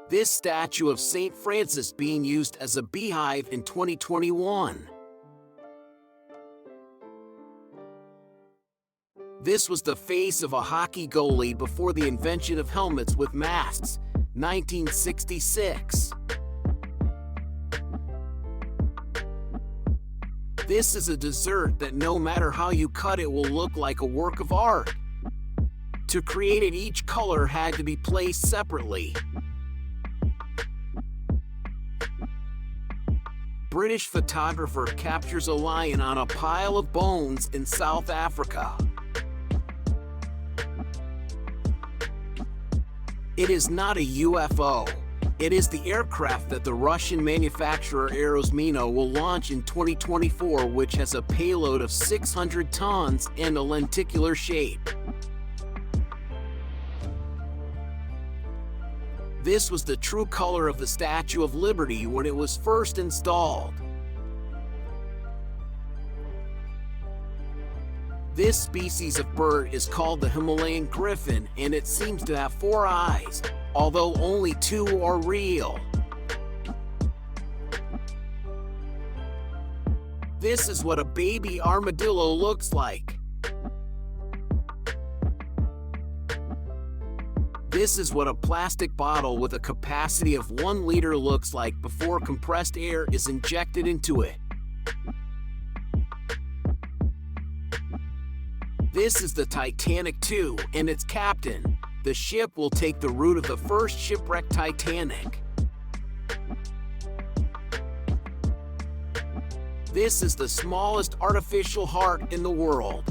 This statue of St. Francis being used as a beehive in 2021. This was the face of a hockey goalie before the invention of helmets with masks, 1966. This is a dessert that no matter how you cut it will look like a work of art. To create it, each color had to be placed separately. British photographer captures a lion on a pile of bones in South Africa. It is not a UFO. It is the aircraft that the Russian manufacturer Aerosmino will launch in 2024, which has a payload of 600 tons and a lenticular shape. This was the true color of the Statue of Liberty when it was first installed. This species of bird is called the Himalayan griffon, and it seems to have 4 eyes, although only 2 are real. This is what a baby armadillo looks like. This is what a plastic bottle with a capacity of 1 liter looks like before compressed air is injected into it. This is the Titanic II and its captain. The ship will take the route of the first shipwrecked Titanic. This is the smallest artificial heart in the world.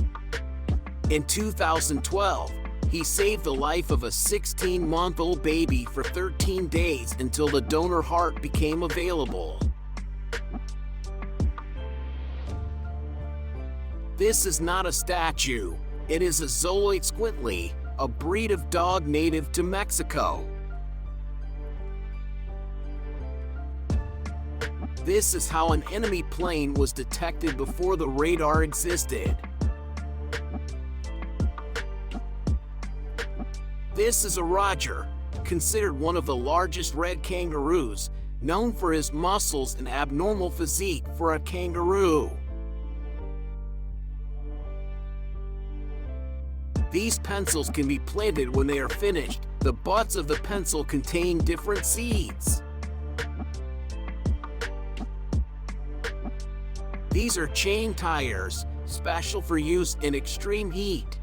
In 2012, he saved the life of a 16-month-old baby for 13 days until the donor heart became available. This is not a statue. It is a Zoloid squintly, a breed of dog native to Mexico. This is how an enemy plane was detected before the radar existed. This is a Roger, considered one of the largest red kangaroos, known for his muscles and abnormal physique for a kangaroo. These pencils can be planted when they are finished. The butts of the pencil contain different seeds. These are chain tires, special for use in extreme heat.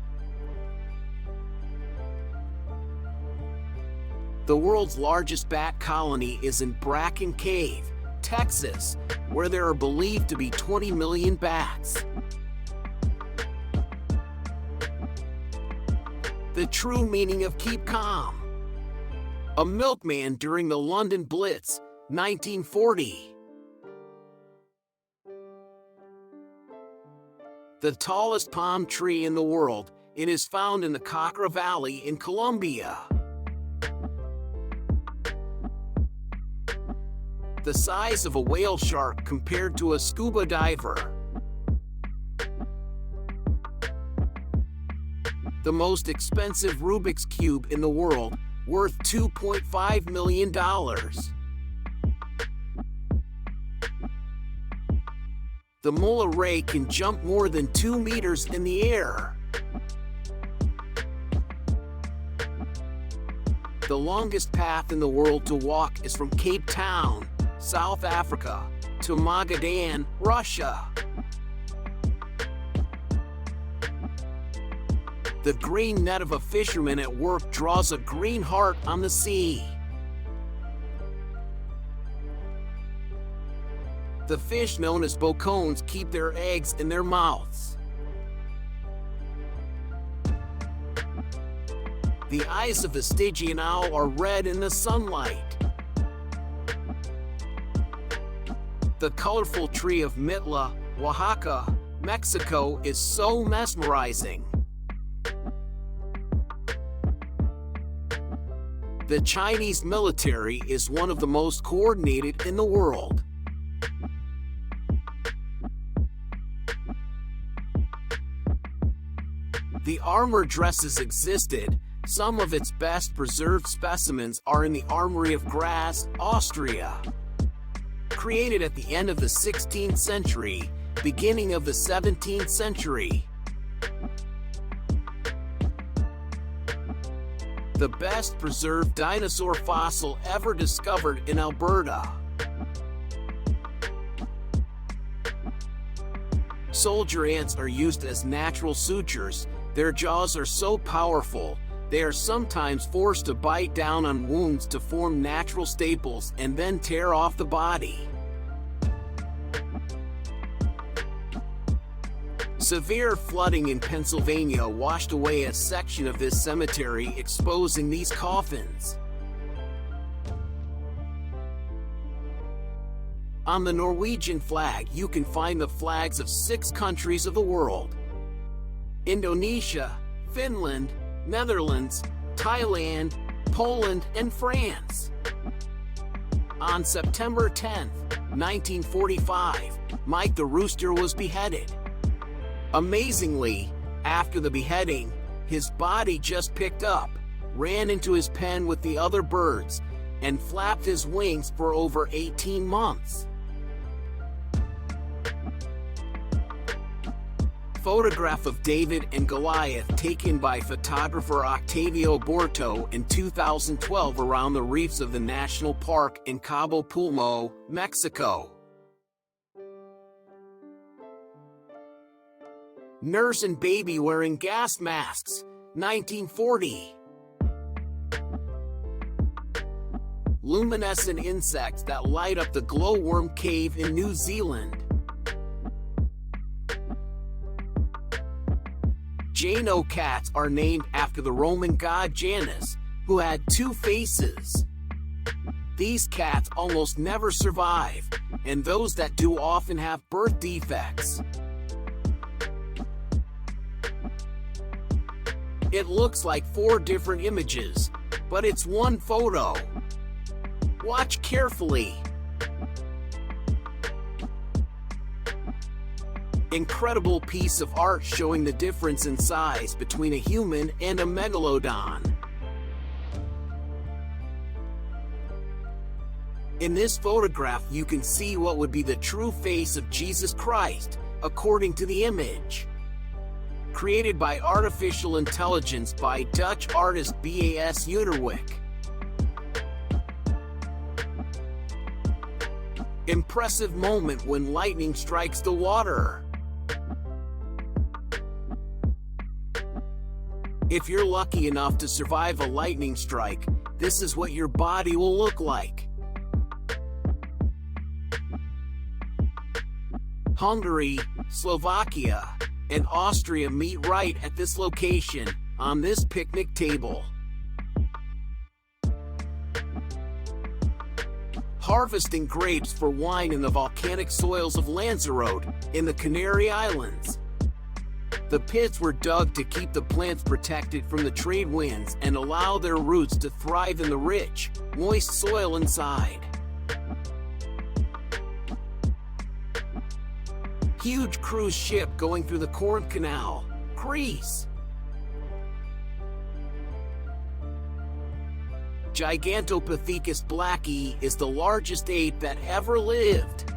The world's largest bat colony is in Bracken Cave, Texas, where there are believed to be 20 million bats. The true meaning of keep calm. A milkman during the London Blitz, 1940. The tallest palm tree in the world, it is found in the Cocra Valley in Colombia. The size of a whale shark compared to a scuba diver. The most expensive Rubik's Cube in the world, worth $2.5 million. The Mulla ray can jump more than 2 meters in the air. The longest path in the world to walk is from Cape Town, South Africa, to Magadan, Russia. The green net of a fisherman at work draws a green heart on the sea. The fish known as bocones keep their eggs in their mouths. The eyes of the Stygian owl are red in the sunlight. The colorful tree of Mitla, Oaxaca, Mexico is so mesmerizing. The Chinese military is one of the most coordinated in the world. The armor dresses existed, Some of its best preserved specimens are in the Armory of Graz, Austria. Created at the end of the 16th century, beginning of the 17th century. The best preserved dinosaur fossil ever discovered in Alberta. Soldier ants are used as natural sutures. Their jaws are so powerful, they are sometimes forced to bite down on wounds to form natural staples and then tear off the body. Severe flooding in Pennsylvania washed away a section of this cemetery, exposing these coffins. On the Norwegian flag, you can find the flags of 6 countries of the world: Indonesia, Finland, Netherlands, Thailand, Poland, and France. On September 10, 1945, Mike the Rooster was beheaded. Amazingly, after the beheading, his body just picked up, ran into his pen with the other birds, and flapped his wings for over 18 months. Photograph of David and Goliath taken by photographer Octavio Borto in 2012 around the reefs of the national park in Cabo Pulmo, Mexico. Nurse and baby wearing gas masks, 1940. Luminescent insects that light up the glowworm cave in New Zealand. Jano cats are named after the Roman god Janus, who had 2 faces. These cats almost never survive, and those that do often have birth defects. It looks like 4 different images, but it's one photo. Watch carefully. Incredible piece of art showing the difference in size between a human and a megalodon. In this photograph, you can see what would be the true face of Jesus Christ, according to the image. Created by artificial intelligence by Dutch artist Bas Uterwyk. Impressive moment when lightning strikes the water. If you're lucky enough to survive a lightning strike, this is what your body will look like. Hungary, Slovakia, and Austria meet right at this location, on this picnic table. Harvesting grapes for wine in the volcanic soils of Lanzarote, in the Canary Islands. The pits were dug to keep the plants protected from the trade winds and allow their roots to thrive in the rich, moist soil inside. Huge cruise ship going through the Corinth Canal, Greece. Gigantopithecus blacki is the largest ape that ever lived.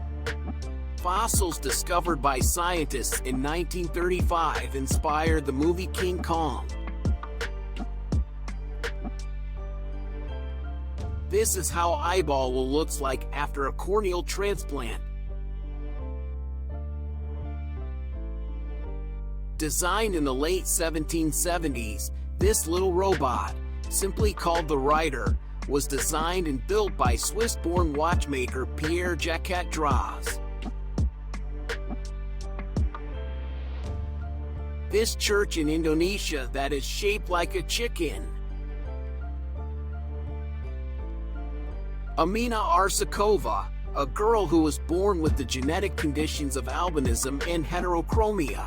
Fossils discovered by scientists in 1935 inspired the movie King Kong. This is how eyeball will look like after a corneal transplant. Designed in the late 1770s, this little robot, simply called the Rider, was designed and built by Swiss-born watchmaker Pierre Jacquet Dras. This church in Indonesia that is shaped like a chicken. Amina Arsakova, a girl who was born with the genetic conditions of albinism and heterochromia.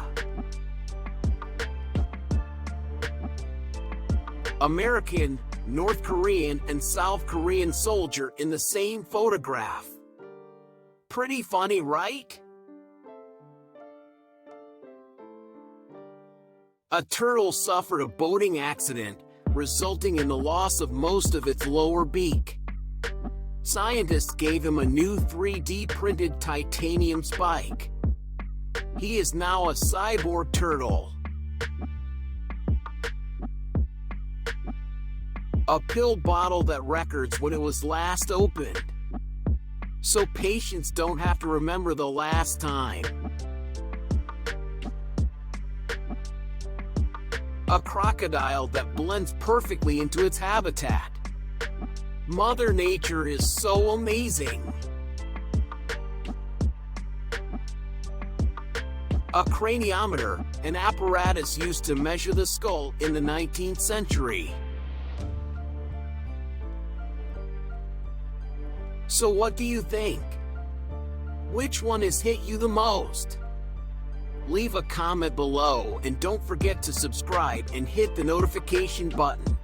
American, North Korean, and South Korean soldier in the same photograph. Pretty funny, right? A turtle suffered a boating accident, resulting in the loss of most of its lower beak. Scientists gave him a new 3D printed titanium spike. He is now a cyborg turtle. A pill bottle that records when it was last opened, so patients don't have to remember the last time. A crocodile that blends perfectly into its habitat. Mother Nature is so amazing. A craniometer, an apparatus used to measure the skull in the 19th century. So what do you think? Which one has hit you the most? Leave a comment below and don't forget to subscribe and hit the notification button.